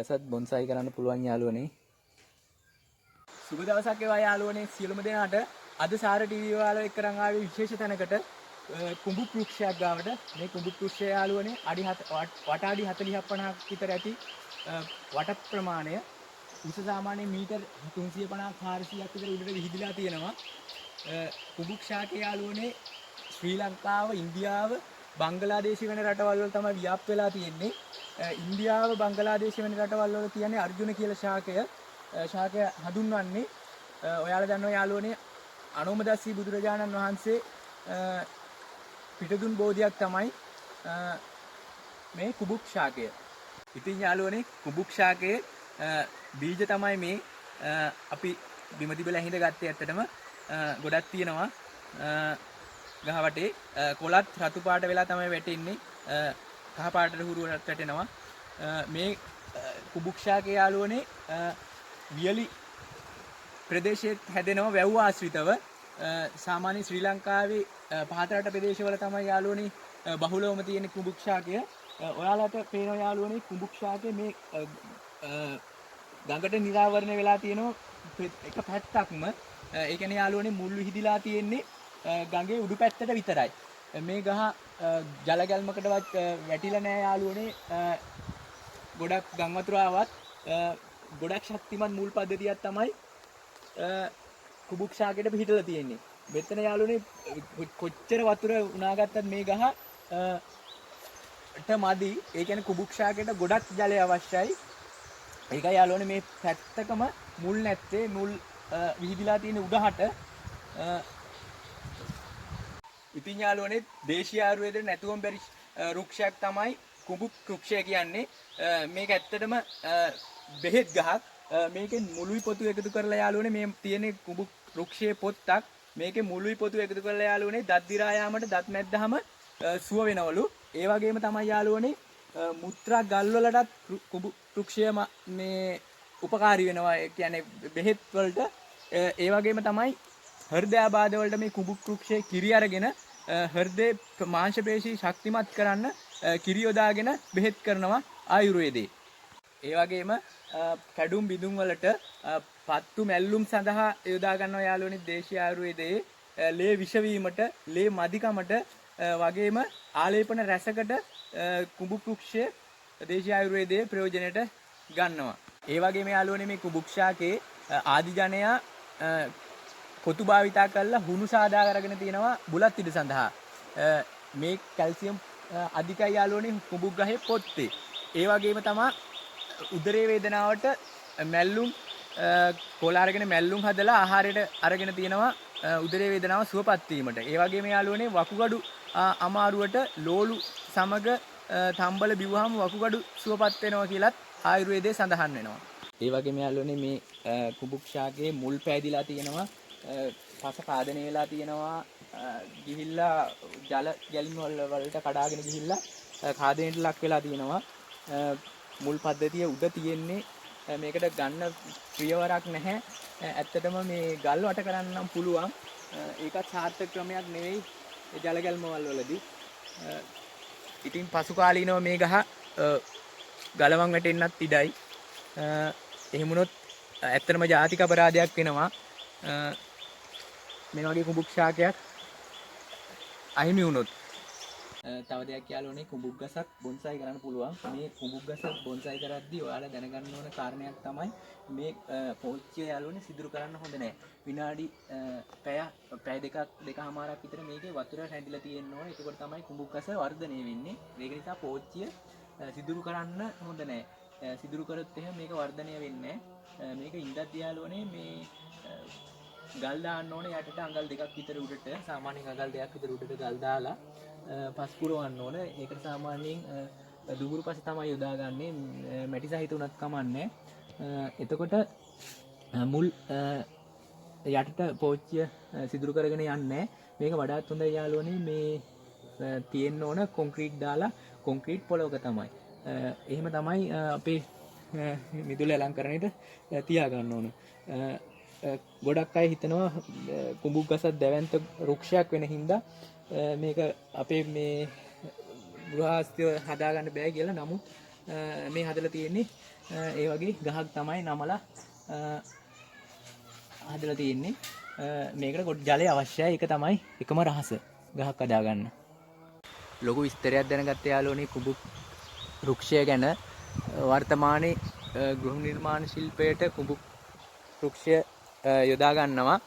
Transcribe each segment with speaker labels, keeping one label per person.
Speaker 1: ගසත් බොන්සයි කරන්න පුළුවන් යාළුවනේ. සුබ දවසක් ඒවා යාළුවනේ සියලුම දෙනාට. අද සාර ටීවී වල එක්කරන් ආවේ විශේෂ තැනකට කුඹුක් වෘක්ෂයක් ගාවට. මේ කුඹුක් වෘක්ෂය යාළුවනේ වට අඩි 40 50ක් විතර ඇති වට ප්‍රමාණය. උස සාමාන්‍යයෙන් මීටර් 350 400ක් විතර උඩට විහිදලා තියෙනවා. කුඹුක් ශාකය යාළුවනේ ශ්‍රී ලංකාව, ඉන්දියාව, බංගලාදේශ වෙන රටවල් වල තමයි ව්‍යාප්ත වෙලා තියෙන්නේ. ඉන්දියාව, බංගලාදේශ වෙන රටවල් වල කියන්නේ අර්ජුන කියලා ශාකය. ශාකය හඳුන්වන්නේ ඔයාලා දන්නවා යාළුවනේ අනෝමදස්සී බුදුරජාණන් වහන්සේ පිටදුන් බෝධියක් තමයි මේ කුඹුක් ශාකය. ඉතින් යාළුවනේ කුඹුක් ශාකයේ බීජ තමයි මේ අපි බිම තිබලා හිඳ ගත්තේ. ඇත්තටම ගොඩක් තියෙනවා ගහ වටේ. කොළත් රතු පාට වෙලා තමයි වැටෙන්නේ. කහ පාටට හුරුවට වැටෙනවා. මේ කුඹුක් ශාකය යාළුවනේ වියලි ප්‍රදේශයේ හැදෙනවා වැව් ආශ්‍රිතව. සාමාන්‍ය ශ්‍රී ලංකාවේ පහත රට ප්‍රදේශවල තමයි යාළුවනේ බහුලවම තියෙන කුඹුක් ශාකය. ඔයාලට පේනවා යාළුවනේ කුඹුක් ශාකය මේ ගඟට නිරාවරණය වෙලා තියෙනවා එක පැත්තක්ම. ඒ කියන්නේ යාළුවනේ මුල් විහිදිලා තියෙන්නේ ගඟේ උඩු පැත්තට විතරයි. මේ ගහ ජල ගැල්මකටවත් වැටිලා නැහැ යාළුවනේ. ගොඩක් ගම් වතුර ආවත් ගොඩක් ශක්තිමත් මුල් පද්ධතියක් තමයි කුඹුක් ශාකයට පිහිටලා තියෙන්නේ. මෙතන යාළුවනේ කොච්චර වතුර උනාගත්තත් මේ ගහ ට මදි. ඒ කියන්නේ කුඹුක් ශාකයට ගොඩක් ජලය අවශ්‍යයි. ඒකයි යාළුවනේ මේ පැත්තකම මුල් නැත්තේ. මුල් විහිදිලා තියෙන උඩහට. ඉතින් යාළුවනේ දේශීය ආයුර්වේදයේ නැතුවම බැරි වෘක්ෂයක් තමයි කුඹුක් වෘක්ෂය කියන්නේ. මේක ඇත්තටම බෙහෙත් ගහක්. මේකෙන් මුළුයි පොතු එකතු කරලා යාළුවනේ මේ තියෙන කුඹුක් වෘක්ෂයේ පොත්තක්. මේකේ මුළුයි පොතු එකතු කරලා යාළුවනේ දත් දිරා යාමට දත් මැද්දහම සුව වෙනවලු. ඒ වගේම තමයි යාළුවනේ මුත්‍රා ගල් වලටත් කුඹුක් වෘක්ෂය මේ උපකාරී වෙනවා. ඒ කියන්නේ බෙහෙත් වලට. ඒ වගේම තමයි හෘදයාබාධ වලට මේ කුඹුක් වෘක්ෂයේ කිරි අරගෙන හෘදේ මාංශ පේශී ශක්තිමත් කරන්න කිරි යොදාගෙන බෙහෙත් කරනවා ආයුර්වේදයේ. ඒ වගේම කැඩුම් බිඳුම් වලට පත්තු මැල්ලුම් සඳහා යොදා ගන්නවා යාළුවනේ දේශීය ආයුර්වේදයේ. ලේ විෂ වීමට, ලේ මදිකමට වගේම ආලේපන රැසකට කුඹුක් වෘක්ෂය දේශීය ආයුර්වේදයේ ප්‍රයෝජනයට ගන්නවා. ඒ වගේම යාළුවනේ මේ කුඹුක් ශාකයේ ආදිජනයා පොතු භාවිතා කරලා හුණු සාදා කරගෙන තියෙනවා බුලත් ඉඩ සඳහා. මේ කැල්සියම් අධිකයි යාළුවනේ කුඹුක් ගහේ පොත්තේ. ඒ වගේම තමයි උදරයේ වේදනාවට මැල්ලුම් කොළ අරගෙන මැල්ලුම් හදලා ආහාරයට අරගෙන තියෙනවා උදරයේ වේදනාව සුවපත් වීමට. ඒ වගේම යාළුවනේ වකුගඩු අමාරුවට ලෝලු සමග තම්බල බිව්වහම වකුගඩු සුවපත් වෙනවා කියලත් ආයුර්වේදයේ සඳහන් වෙනවා. ඒ වගේම යාළුවනේ මේ කුඹුක් ශාකයේ මුල් පෑදිලා තියෙනවා. පස කාදනය වෙලා තියෙනවා. ගිහිල්ලා ජල ගැලීම් වලට කඩාගෙන ගිහිල්ලා කාදනයට ලක් වෙලා තියෙනවා. මුල් පද්ධතිය උඩ තියෙන්නේ. මේකට ගන්න ප්‍රියවරක් නැහැ. ඇත්තටම මේ ගල් වට කරන්න නම් පුළුවන්. ඒකත් සාර්ථක ක්‍රමයක් නෙවෙයි ජල ගැල්මවල වලදී. ඉතින් පසු කාලීනව මේ ගහ ගලවන් වැටෙන්නත් ඉඩයි. එහෙම වුණොත් ඇත්තටම ජාතික අපරාධයක් වෙනවා. මේ වගේ කුඹුක් ශාකයක් අහිමි වුණොත්. තව දෙයක් යාළුවනේ කුඹුක් ගසක් බොන්සයි කරන්න පුළුවන්. මේ කුඹුක් ගස බොන්සයි කරද්දී ඔයාලා දැනගන්න ඕන කාරණයක් තමයි මේ පෝච්චිය යාළුවනේ සිදුරු කරන්න හොඳ නැහැ. විනාඩි පැය දෙකමාරක් විතර මේකේ වතුර රැඳිලා තියෙන්න ඕනේ. එතකොට තමයි කුඹුක් ගස වර්ධනය වෙන්නේ. ඒක නිසා පෝච්චිය සිදුරු කරන්න හොඳ නැහැ. සිදුරු කරොත් එහෙම මේක වර්ධනය වෙන්නේ නැහැ. මේක ඉඳද්දී යාළුවනේ මේ ගල් දාන්න ඕනේ යටට අඟල් දෙකක් විතර උඩට. සාමාන්‍යයෙන් අඟල් දෙකක් විතර උඩට ගල් දාලා පස් පුරවන්න ඕන. ඒකට සාමාන්‍යයෙන් දුගුරු පස තමයි යොදාගන්නේ. මැටි සහිත උනත් කමන්නේ. එතකොට මුල් යටට පෝච්චිය සිදුරු කරගෙන යන්නේ. මේක වඩාත් හොඳයි යාළුවනේ මේ තියෙන්න ඕන කොන්ක්‍රීට් දාලා කොන්ක්‍රීට් පොළොවක තමයි. එහෙම තමයි අපේ මිදුල අලංකරණයට තියා ගන්න ඕන. ගොඩක් අය හිතනවා කුඹුක් ගසත් දැවැන්ත වෘක්ෂයක් වෙන හින්දා මේක අපේ මේ ගෘහස්ථය හදාගන්න බෑ කියලා. නමුත් මේ හදලා තියෙන්නේ ඒ වගේ ගහක් තමයි නමලා හදලා තියෙන්නේ. මේකට ගොඩ ජලය අවශ්‍යයි. ඒක තමයි එකම රහස ගහක් හදාගන්න. ලොකු විස්තරයක් දැනගත්ත යාළුවනේ කුඹුක් වෘක්ෂය ගැන. වර්තමානයේ ගෘහ නිර්මාණ ශිල්පයට කුඹුක් වෘක්ෂය යොදා ගන්නවා.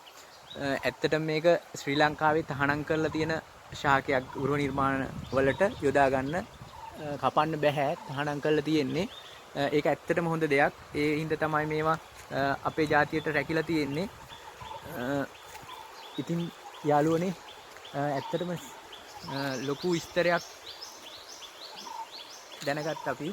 Speaker 1: ඇත්තටම මේක ශ්‍රී ලංකාවේ තහනම් කරලා තියෙන ශාකයක් ගෘහ නිර්මාණ වලට යොදා ගන්න කපන්න බෑ, තහනම් කරලා තියෙන්නේ. ඒක ඇත්තටම හොඳ දෙයක්. ඒ හින්දා තමයි මේවා අපේ ජාතියට රැකිලා තියෙන්නේ. ඉතින් යාළුවනේ ඇත්තටම ලොකු විස්තරයක් දැනගත්ත අපි